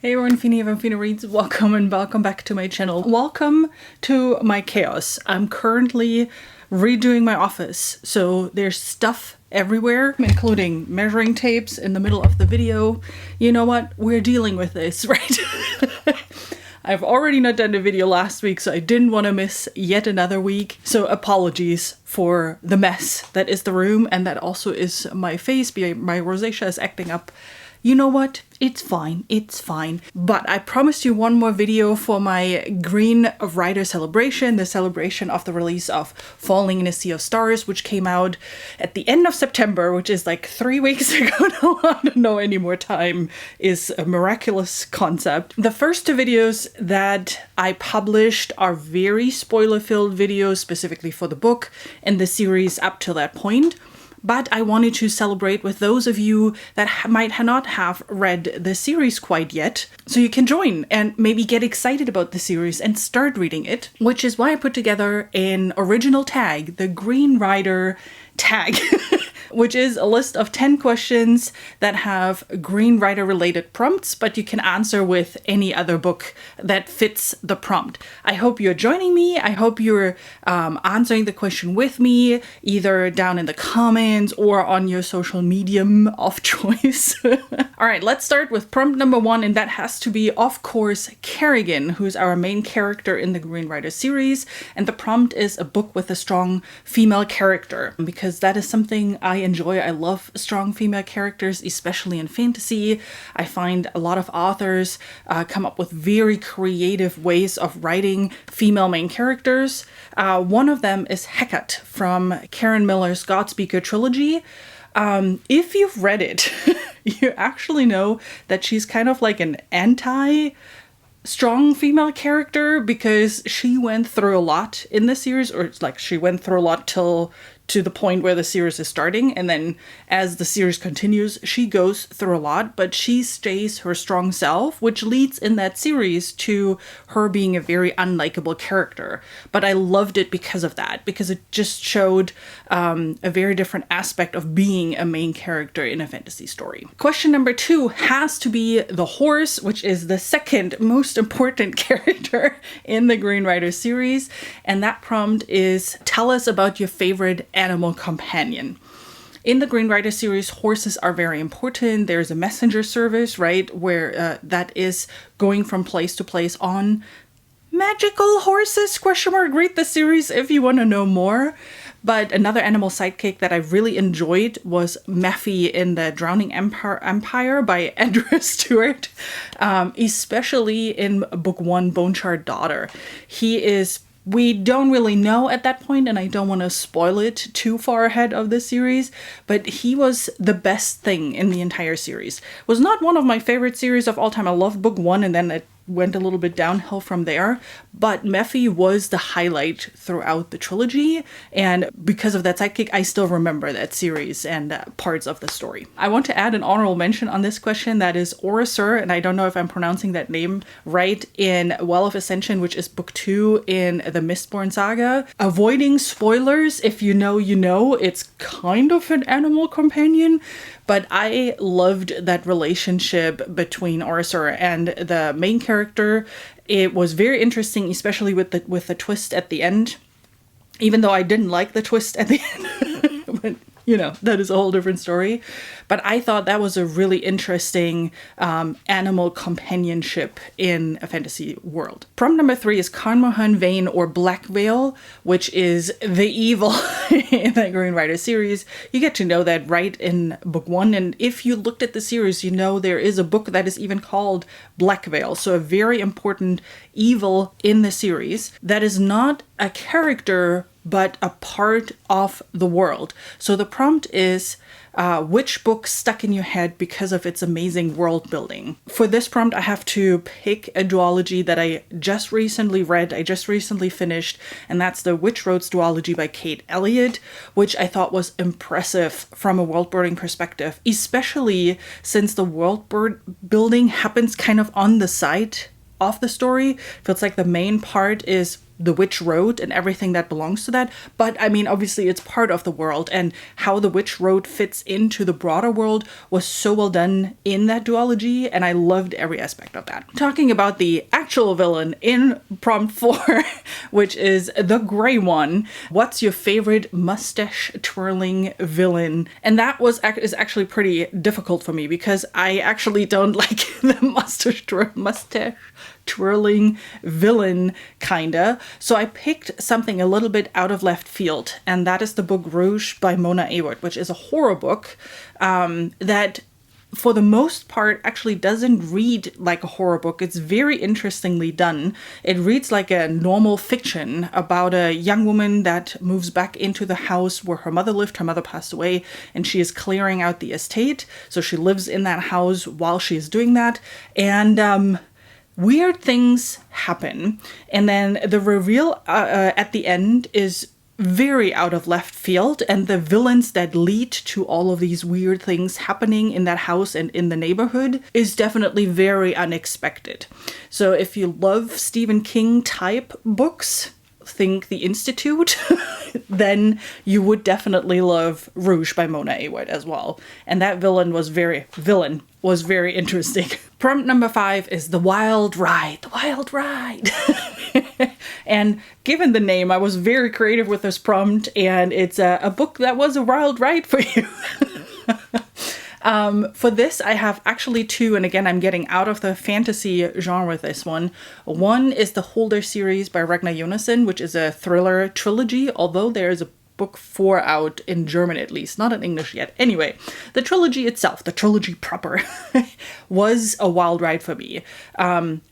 Hey everyone, Fini from Fina Reads. Welcome and welcome back to my channel. Welcome to my chaos. I'm currently redoing my office, so there's stuff everywhere, including measuring tapes in the middle of the video. You know what? We're dealing with this, right? I've already not done a video last week, so I didn't want to miss yet another week. So apologies for the mess that is the room, and that also is my face. My rosacea is acting up. You know what? It's fine. It's fine. But I promised you one more video for my Green Rider celebration, the celebration of the release of Falling in a Sea of Stars, which came out at the end of September, which is like 3 weeks ago now. I don't know any more time is a miraculous concept. The first two videos that I published are very spoiler-filled videos, specifically for the book and the series up to that point. But I wanted to celebrate with those of you that might not have read the series quite yet, so you can join and maybe get excited about the series and start reading it, which is why I put together an original tag, the Green Rider tag, which is a list of 10 questions that have Green Rider related prompts, but you can answer with any other book that fits the prompt. I hope you're joining me. I hope you're answering the question with me, either down in the comments or on your social medium of choice. All right, let's start with prompt number 1, and that has to be, of course, Karigan, who's our main character in the Green Rider series. And the prompt is a book with a strong female character, because that is something I enjoy. I love strong female characters, especially in fantasy. I find a lot of authors come up with very creative ways of writing female main characters. One of them is Hecate from Karen Miller's Godspeaker trilogy. If you've read it, you actually know that she's kind of like an anti-strong female character, because she went through a lot in the series, or it's like she went through a lot to the point where the series is starting, and then as the series continues, she goes through a lot, but she stays her strong self, which leads in that series to her being a very unlikable character. But I loved it because of that, because it just showed a very different aspect of being a main character in a fantasy story. Question number 2 has to be the horse, which is the second most important character in the Green Rider series, and that prompt is, tell us about your favorite animal companion. In the Green Rider series, horses are very important. There's a messenger service, right, where that is going from place to place on magical horses, ? Read the series if you want to know more. But another animal sidekick that I really enjoyed was Mephi in the Drowning Empire by Andrew Stewart, especially in book 1, Bone Shard Daughter. We don't really know at that point, and I don't want to spoil it too far ahead of the series, but he was the best thing in the entire series. Was not one of my favorite series of all time. I loved book 1, and then it went a little bit downhill from there, but Mephi was the highlight throughout the trilogy, and because of that sidekick, I still remember that series and parts of the story. I want to add an honorable mention on this question, that is Orasur, and I don't know if I'm pronouncing that name right, in Well of Ascension, which is book 2 in the Mistborn saga. Avoiding spoilers, if you know, you know, it's kind of an animal companion, but I loved that relationship between Orasur and the main character. It was very interesting, especially with the twist at the end. Even though I didn't like the twist at the end, but you know, that is a whole different story. But I thought that was a really interesting animal companionship in a fantasy world. Prompt number 3 is Kanmorhan Vane, or Blackveil, which is the evil in the Green Rider series. You get to know that right in book 1, and if you looked at the series, you know there is a book that is even called Blackveil, so a very important evil in the series that is not a character but a part of the world. So the prompt is, which book stuck in your head because of its amazing world building? For this prompt, I have to pick a duology that I just recently read, I just recently finished, and that's the Witch Roads duology by Kate Elliott, which I thought was impressive from a world building perspective, especially since the world building happens kind of on the side of the story. Feels like the main part is the Witch Road and everything that belongs to that. But I mean, obviously it's part of the world, and how the Witch Road fits into the broader world was so well done in that duology, and I loved every aspect of that. Talking about the actual villain in prompt 4, which is the gray one. What's your favorite mustache twirling villain? And that is actually pretty difficult for me, because I actually don't like the mustache twirling villain, kinda. So I picked something a little bit out of left field, and that is the book Brooch by Mona Award, which is a horror book that for the most part actually doesn't read like a horror book. It's very interestingly done. It reads like a normal fiction about a young woman that moves back into the house where her mother lived. Her mother passed away and she is clearing out the estate. So she lives in that house while she is doing that. And weird things happen. And then the reveal at the end is very out of left field, and the villains that lead to all of these weird things happening in that house and in the neighborhood is definitely very unexpected. So if you love Stephen King type books, think The Institute, then you would definitely love Rouge by Mona Award as well. And that villain was very interesting. Prompt number 5 is The Wild Ride. The Wild Ride. And given the name, I was very creative with this prompt, and it's a book that was a wild ride for you. For this, I have actually 2, and again, I'm getting out of the fantasy genre with this one. One is the Holder series by Ragnar Jonasson, which is a thriller trilogy, although there is a book 4 out in German at least, not in English yet. Anyway, the trilogy itself, the trilogy proper, was a wild ride for me.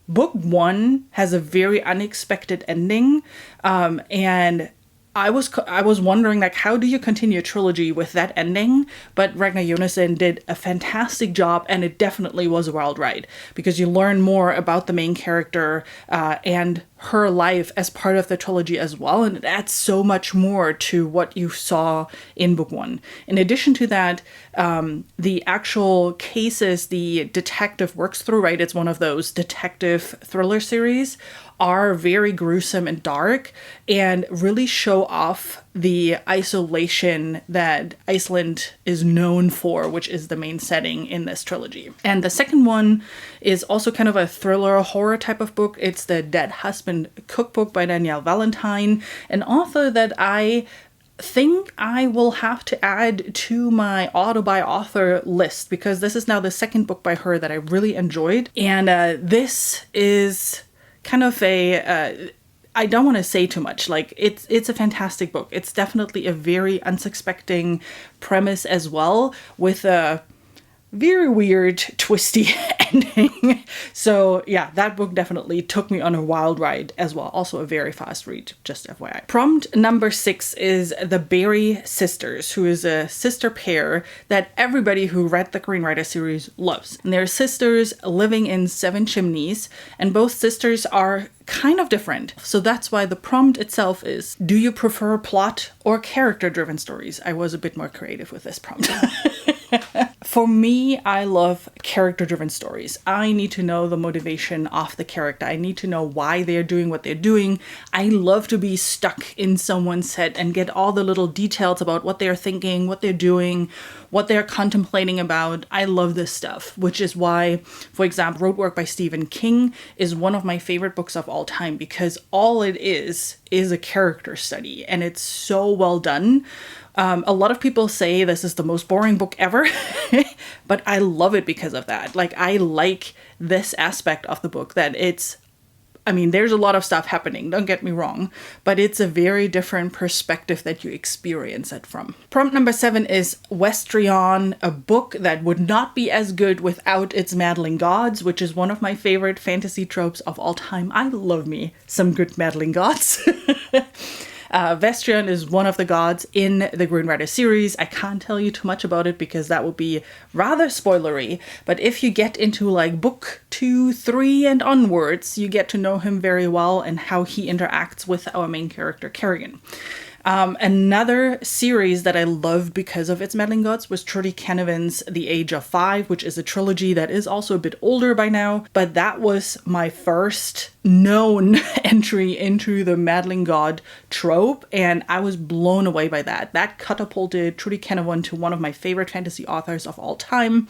Book 1 has a very unexpected ending, and I was wondering, like, how do you continue a trilogy with that ending? But Ragnar Jonasson did a fantastic job, and it definitely was a wild ride, because you learn more about the main character and her life as part of the trilogy as well, and it adds so much more to what you saw in book 1. In addition to that, the actual cases the detective works through, right? It's one of those detective thriller series, are very gruesome and dark, and really show off the isolation that Iceland is known for, which is the main setting in this trilogy. And the second one is also kind of a thriller horror type of book. It's The Dead Husband Cookbook by Danielle Valentine, an author that I think I will have to add to my author list, because this is now the second book by her that I really enjoyed. And this is kind of I don't want to say too much. Like, it's a fantastic book. It's definitely a very unsuspecting premise as well, with a very weird, twisty ending. So yeah, that book definitely took me on a wild ride as well. Also a very fast read, just FYI. Prompt number 6 is The Barry Sisters, who is a sister pair that everybody who read the Green Rider series loves. And they're sisters living in 7 Chimneys, and both sisters are kind of different. So that's why the prompt itself is, do you prefer plot or character-driven stories? I was a bit more creative with this prompt. For me, I love character-driven stories. I need to know the motivation of the character. I need to know why they're doing what they're doing. I love to be stuck in someone's head and get all the little details about what they're thinking, what they're doing, what they're contemplating about. I love this stuff, which is why, for example, Roadwork by Stephen King is one of my favorite books of all time, because all it is a character study, and it's so well done. A lot of people say this is the most boring book ever, but I love it because of that. Like, I like this aspect of the book, that there's a lot of stuff happening, don't get me wrong, but it's a very different perspective that you experience it from. Prompt number 7 is Westrion, a book that would not be as good without its meddling gods, which is one of my favorite fantasy tropes of all time. I love me some good meddling gods. Westrion is one of the gods in the Green Rider series. I can't tell you too much about it because that would be rather spoilery, but if you get into like book 2, 3 and onwards, you get to know him very well and how he interacts with our main character Karigan. Another series that I loved because of its meddling gods was Trudy Canavan's The Age of Five, which is a trilogy that is also a bit older by now, but that was my first known entry into the meddling god trope, and I was blown away by that. That catapulted Trudy Canavan to one of my favorite fantasy authors of all time,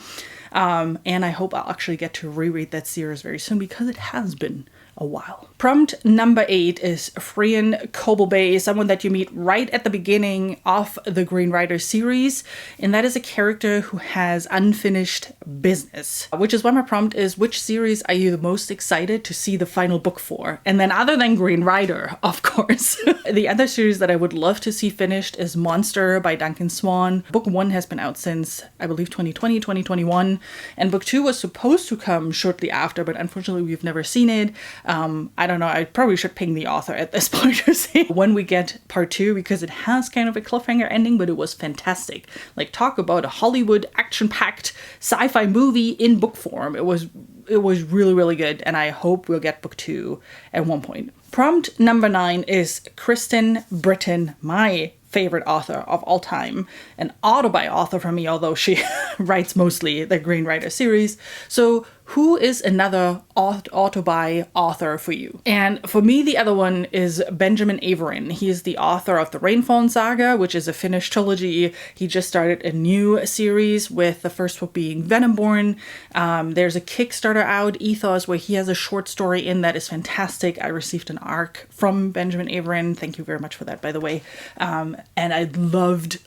and I hope I'll actually get to reread that series very soon because it has been a while. Prompt number 8 is Westrion Coblebay, someone that you meet right at the beginning of the Green Rider series, and that is a character who has unfinished business, which is why my prompt is, which series are you the most excited to see the final book for? And then other than Green Rider, of course. The other series that I would love to see finished is Monster by Duncan Swan. Book 1 has been out since, I believe, 2020, 2021, and book 2 was supposed to come shortly after, but unfortunately we've never seen it. I don't know, I probably should ping the author at this point to see when we get part 2, because it has kind of a cliffhanger ending, but it was fantastic. Like, talk about a Hollywood action-packed sci-fi movie in book form. It was really, really good, and I hope we'll get book 2 at one point. Prompt number 9 is Kristen Britain, my favorite author of all time, an autobi author for me, although she writes mostly the Green Rider series. So who is another autobi author for you? And for me, the other one is Benjamin Averin. He is the author of the Rainfall Saga, which is a Finnish trilogy. He just started a new series with the first book being Venomborn. There's a Kickstarter out, Ethos, where he has a short story in that is fantastic. I received an ARC from Benjamin Averin. Thank you very much for that, by the way. And I loved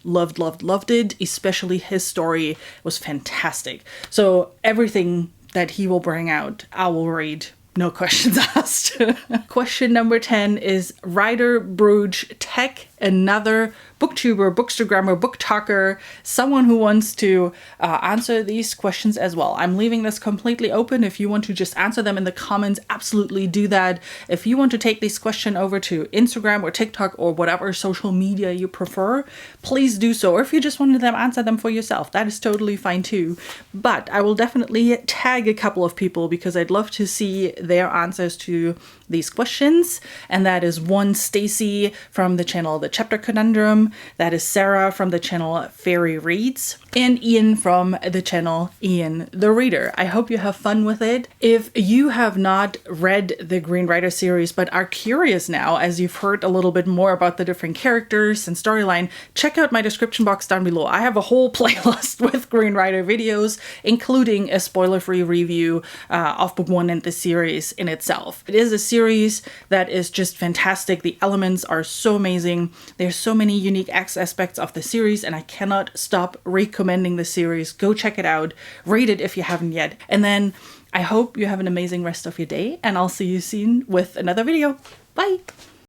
it. Especially his story was fantastic. So everything that he will bring out, I will read. No questions asked. Question number 10 is Writer Brooch Tech, another booktuber, bookstagrammer, book talker, someone who wants to answer these questions as well. I'm leaving this completely open. If you want to just answer them in the comments, absolutely do that. If you want to take this question over to Instagram or TikTok or whatever social media you prefer, please do so. Or if you just want to answer them for yourself, that is totally fine too. But I will definitely tag a couple of people because I'd love to see their answers to these questions. And that is one, Stacy from the channel The Chapter Conundrum. That is Sarah from the channel Fairy Reads, and Ian from the channel Ian the Reader. I hope you have fun with it. If you have not read the Green Rider series but are curious now, as you've heard a little bit more about the different characters and storyline, check out my description box down below. I have a whole playlist with Green Rider videos, including a spoiler-free review of book 1 and the series in itself. It is a series that is just fantastic. The elements are so amazing. There's so many unique aspects of the series, and I cannot stop recommending the series. Go check it out. Read it if you haven't yet. And then I hope you have an amazing rest of your day, and I'll see you soon with another video. Bye!